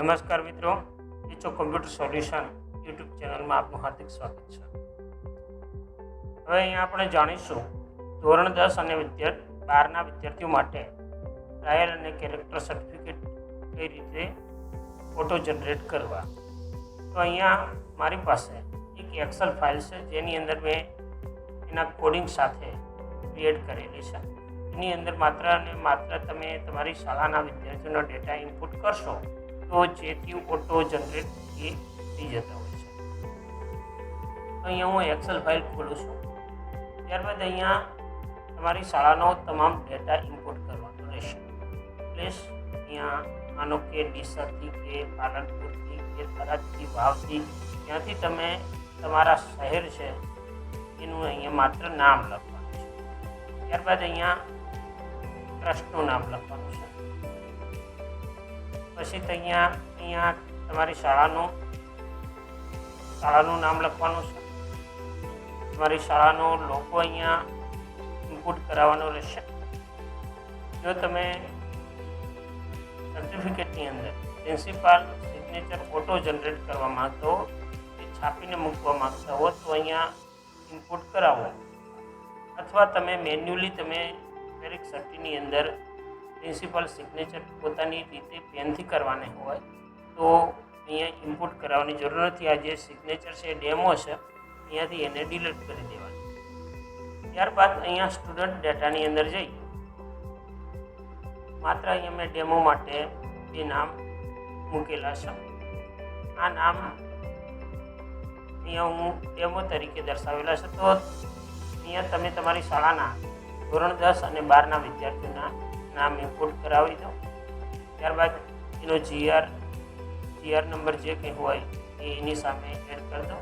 નમસ્કાર મિત્રો, ટીચો computer solution YouTube ચેનલમાં આપનું હાર્દિક સ્વાગત છે. હવે અહીંયા આપણે જાણીશું ધોરણ 10 અને 12ના વિદ્યાર્થીઓ માટે ટ્રાયલ અને કેરેક્ટર સર્ટિફિકેટ કઈ રીતે ફોટો જનરેટ કરવા. તો અહીંયા મારી પાસે એક એક્સેલ ફાઇલ છે જેની અંદર મેં એના કોડિંગ સાથે ક્રિએટ કરેલી છે. એની અંદર માત્ર અને માત્ર તમે તમારી શાળાના વિદ્યાર્થીઓનો ડેટા ઇનપુટ કરશો તો જેથી ઓટો જનરેટ એ થઈ જતા હોય છે. અહીંયા હું એક્સેલ ફાઇલ ખોલું છું. ત્યારબાદ અહીંયા તમારી શાળાનો તમામ ડેટા ઇનપુટ કરવાનો રહેશે. પ્લેસ અહીંયા માનો કે ડીસાથી કે પાલનપુરથી કે થરાદથી વાવથી ત્યાંથી તમે તમારા શહેર છે એનું અહીંયા માત્ર નામ લખવાનું છે. ત્યારબાદ અહીંયા ટ્રસ્ટનું નામ લખવાનું છે. પછી અહીંયા તમારી શાળાનું નામ લખવાનું છે. તમારી શાળાનો લોગો અહીંયા ઇનપુટ કરાવવાનો રહેશે. જો તમે સર્ટિફિકેટની અંદર પ્રિન્સિપાલ સિગ્નેચર ઓટો જનરેટ કરવા માંગતા હો કે છાપીને મૂકવા માંગતા હો તો અહીંયા ઇનપુટ કરાવો, અથવા તમે મેન્યુઅલી તમે દરેક સર્ટિની અંદર પ્રિન્સિપલ સિગ્નેચર પોતાની રીતે પેનથી કરવાની હોય તો અહીંયા ઇનપુટ કરાવવાની જરૂર નથી. આ જે સિગ્નેચર છે ડેમો છે અહીંયાથી એને ડિલીટ કરી દેવાની. ત્યારબાદ અહીંયા સ્ટુડન્ટ ડેટાની અંદર જઈ માત્ર અહીંયા મેં ડેમો માટે બે નામ મૂકેલા છે. આ નામ અહીંયા હું ડેમો તરીકે દર્શાવેલા છે. તો અહીંયા તમે તમારી શાળાના ધોરણ 10 અને 12ના વિદ્યાર્થીઓના નામ ઇનપુટ કરાવી દો. ત્યારબાદ એનો જીઆર નંબર જે કંઈ હોય એની સામે એડ કરી દો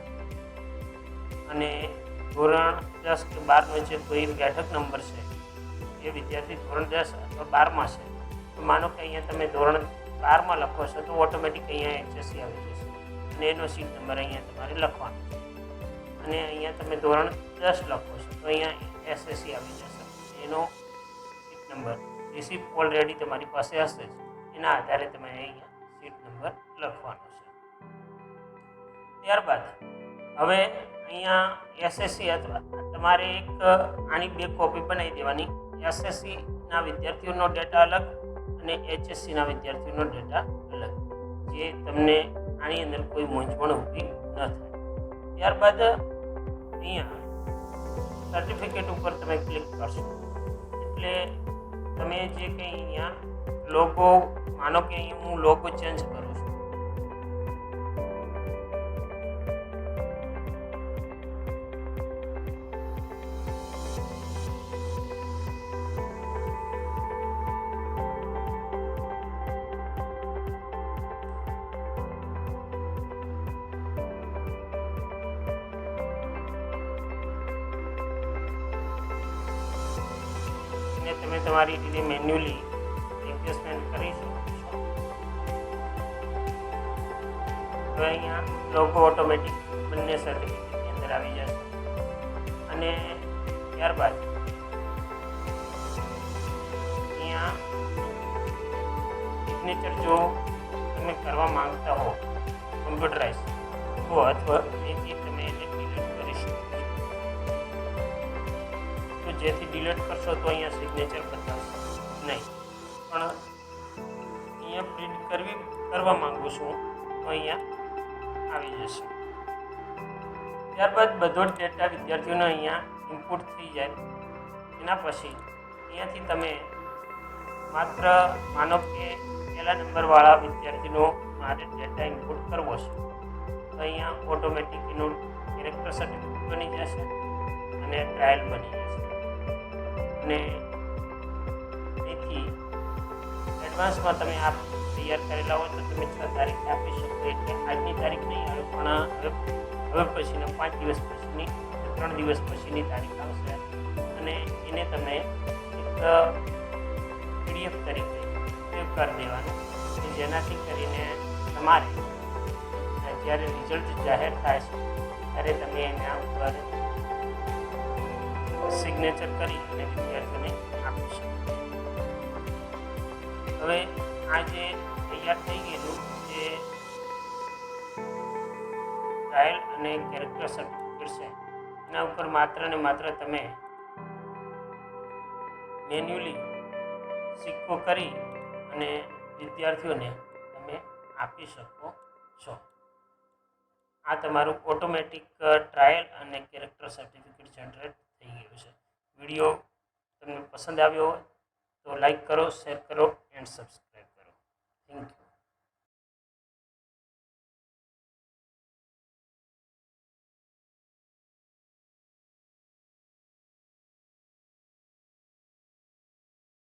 અને ધોરણ 10 કે 12નો જે કોઈ બેઠક નંબર છે એ વિદ્યાર્થી ધોરણ 10 અથવા 12માં છે તો માનો કે અહીંયા તમે ધોરણ 12માં લખો છો તો ઓટોમેટિક અહીંયા HSC આવી જશે અને એનો સીટ નંબર અહીંયા તમારે લખવાનો છે. અને અહીંયા તમે ધોરણ 10 લખો છો તો અહીંયા SSC આવી જશે. એનો સીટ નંબર રિસિપ્ટ ઓલરેડી તમારી પાસે હશે જ, એના આધારે તમે અહીંયા સીટ નંબર લખવાનો છે. ત્યારબાદ હવે અહીંયા SSC અથવા તમારે એક આની બે કોપી બનાવી દેવાની. SSCના વિદ્યાર્થીઓનો ડેટા અલગ અને HSCના વિદ્યાર્થીઓનો ડેટા અલગ, જે તમને આની અંદર કોઈ મૂંઝવણ ઊભી ન થાય. ત્યારબાદ અહીંયા સર્ટિફિકેટ ઉપર તમે ક્લિક કરશો એટલે તમે જે કંઈ અહીંયા લોગો, માનો કે અહીં હું લોગો ચેન્જ કરું છું. તમે તમારી રીતે મેન્યુઅલી એડજસ્ટમેન્ટ કરી શકો છો. હવે અહીંયા લોગો ઓટોમેટિક બંને સર્ટિફિકેટની અંદર આવી જશે. અને ત્યારબાદ અહીંયા સિગ્નેચર જો તમે કરવા માંગતા હો કમ્પ્યુટરાઇઝ તો અથવા એથી તમે એને ડિલીટ કરી શકો છો. તો જેથી ડિલીટ કરશો તો અહીંયા સિગ્નેચર બતાવશે નહીં, પણ અહીંયા પ્રિન્ટ કરવા માંગુ છું તો અહીંયા આવી જશે. ત્યારબાદ બધો જ ડેટા વિદ્યાર્થીઓનો અહીંયા ઇનપુટ થઈ જાય. એના પછી અહીંયાથી તમે માત્ર માનો કે પહેલા નંબરવાળા વિદ્યાર્થીનો મારે ડેટા ઇનપુટ કરવો છે તો અહીંયા ઓટોમેટિક એનું કેરેક્ટર સર્ટિફિકેટ બની જશે અને ટ્રાયલ બની જશે. અને તેથી એડવાન્સમાં તમે આ તૈયાર કરેલા હોય તો તમે 6 તારીખે આપી શકો. એટલે આજની તારીખ નહીં આવે પણ હવે પછીના 5 દિવસ પછીની 3 દિવસ પછીની તારીખ આવશે અને એને તમે એક PDF તરીકે સેવ કરી દેવાનું કે જેનાથી કરીને તમારે જ્યારે રિઝલ્ટ જાહેર થાય છે ત્યારે તમે એના ઉપર સિગ્નેચર કરી અને વિદ્યાર્થીઓને આપી શકો. હવે આ જે તૈયાર થઈ ગયેલું જે જે ટ્રાયલ અને કેરેક્ટર સર્ટિફિકેટ છે એના ઉપર માત્ર ને માત્ર તમે મેન્યુઅલી સિક્કો કરી અને વિદ્યાર્થીઓને તમે આપી શકો છો. આ તમારું ઓટોમેટિક ટ્રાયલ અને કેરેક્ટર સર્ટિફિકેટ જનરેટ થઈ ગયું છે. વિડીયો તમને પસંદ આવ્યો હોય તો લાઈક કરો, શેર કરો એન્ડ સબસ્ક્રાઈબ.